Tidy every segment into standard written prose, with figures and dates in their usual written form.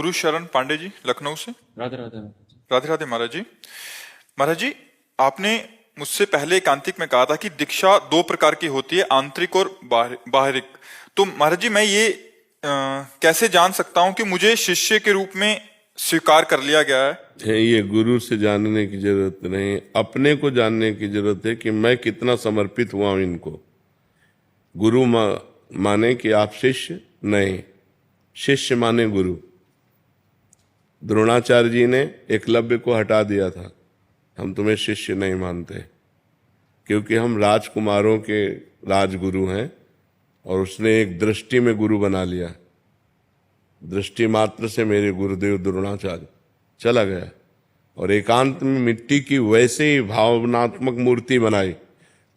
गुरु शरण पांडे जी, लखनऊ से। राधे राधे। राधे राधे महाराज जी। महाराज जी, आपने मुझसे पहले एकांतिक में कहा था कि दीक्षा दो प्रकार की होती है, आंतरिक और बाहरिक। तो महाराज जी, मैं ये कैसे जान सकता हूं कि मुझे शिष्य के रूप में स्वीकार कर लिया गया है? ये गुरु से जानने की जरूरत नहीं, अपने को जानने की जरूरत है कि मैं कितना समर्पित हुआ हूं इनको। गुरु माने कि आप शिष्य नहीं, शिष्य माने गुरु। द्रोणाचार्य जी ने एकलव्य को हटा दिया था, हम तुम्हें शिष्य नहीं मानते, क्योंकि हम राजकुमारों के राजगुरु हैं। और उसने एक दृष्टि में गुरु बना लिया, दृष्टि मात्र से मेरे गुरुदेव द्रोणाचार्य चला गया। और एकांत में मिट्टी की वैसे ही भावनात्मक मूर्ति बनाई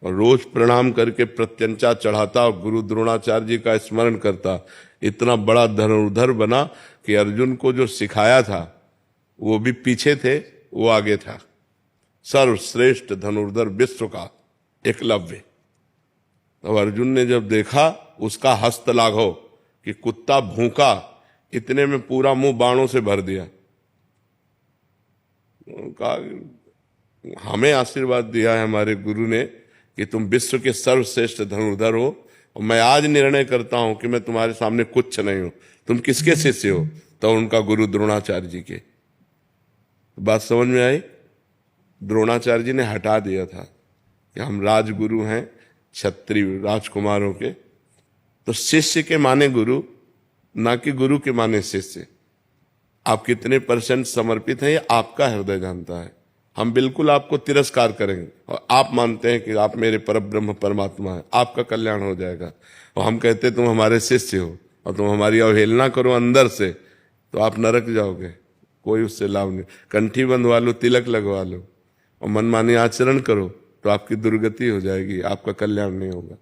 और रोज प्रणाम करके प्रत्यंचा चढ़ाता और गुरु द्रोणाचार्य जी का स्मरण करता। इतना बड़ा धनुर्धर बना कि अर्जुन को जो सिखाया था वो भी पीछे थे, वो आगे था। सर्वश्रेष्ठ धनुर्धर विश्व का एकलव्य। अब अर्जुन ने जब देखा उसका हस्त लाघव कि कुत्ता भूखा, इतने में पूरा मुंह बाणों से भर दिया। कहा हमें आशीर्वाद दिया है हमारे गुरु ने कि तुम विश्व के सर्वश्रेष्ठ धनुर्धर हो, और मैं आज निर्णय करता हूं कि मैं तुम्हारे सामने कुछ नहीं हूं। तुम किसके शिष्य हो? तो उनका गुरु द्रोणाचार्य जी के। बात समझ में आई? द्रोणाचार्य जी ने हटा दिया था कि हम राजगुरु हैं क्षत्रिय राजकुमारों के। तो शिष्य के माने गुरु, ना कि गुरु के माने शिष्य। आप कितने % समर्पित हैं ये आपका हृदय जानता है। हम बिल्कुल आपको तिरस्कार करेंगे और आप मानते हैं कि आप मेरे परब्रह्म परमात्मा हैं, आपका कल्याण हो जाएगा। और हम कहते तुम हमारे शिष्य हो और तुम हमारी अवहेलना करो अंदर से, तो आप नरक जाओगे, कोई उससे लाभ नहीं। कंठी बंधवा लो, तिलक लगवा लो और मनमानी आचरण करो तो आपकी दुर्गति हो जाएगी, आपका कल्याण नहीं होगा।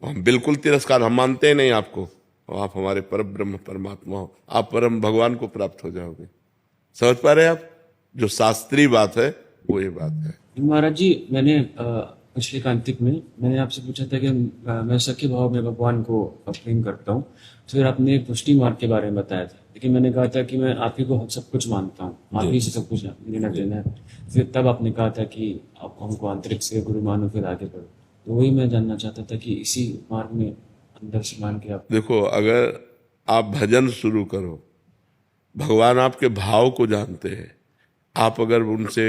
हम बिल्कुल तिरस्कार, हम मानते ही नहीं आपको, और आप हमारे परब्रह्म परमात्मा हो, आप परम भगवान को प्राप्त हो जाओगे। समझ पा रहे हैं आप? जो शास्त्रीय बात है वो ये बात है। महाराज जी, मैंने पिछले कांतिक में मैंने आपसे पूछा था कि मैं सख्य भाव में भगवान को प्रेम करता हूँ। तो फिर आपने एक पुष्टि मार्ग के बारे में बताया था, लेकिन मैंने कहा था कि मैं आप ही को सब कुछ मानता हूँ, आप ही से सब कुछ लेना देना है। फिर तब आपने कहा था कि आप हमको आंतरिक से गुरु मानो, फिर आगे बढ़ो। तो वही मैं जानना चाहता था कि इसी मार्ग में अंदर से मान के आप। देखो, अगर आप भजन शुरू करो, भगवान आपके भाव को जानते हैं। आप अगर उनसे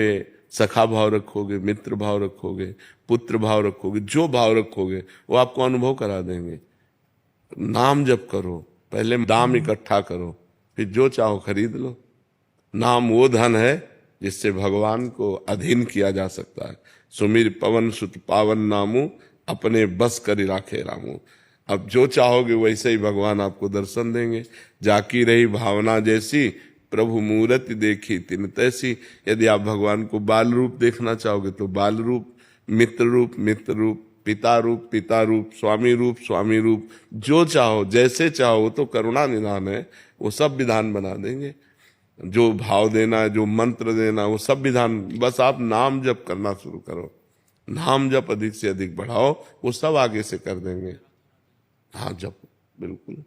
सखा भाव रखोगे, मित्र भाव रखोगे, पुत्र भाव रखोगे, जो भाव रखोगे वो आपको अनुभव करा देंगे। नाम जप करो, पहले दाम इकट्ठा करो, फिर जो चाहो खरीद लो। नाम वो धन है जिससे भगवान को अधीन किया जा सकता है। सुमिर पवन सुत पावन नामू, अपने बस करी राखे रामू। अब जो चाहोगे वैसे ही भगवान आपको दर्शन देंगे। जाकी रही भावना जैसी, प्रभु मूर्ति देखी तिन तैसी। यदि आप भगवान को बाल रूप देखना चाहोगे तो बाल रूप, मित्र रूप मित्र रूप, पिता रूप पिता रूप, स्वामी रूप, जो चाहो जैसे चाहो, वो तो करुणा निधान है, वो सब विधान बना देंगे। जो भाव देना है, जो मंत्र देना, वो सब विधान। बस आप नाम जप करना शुरू करो, नाम जप अधिक से अधिक बढ़ाओ, वो सब आगे से कर देंगे। हाँ, जप बिल्कुल।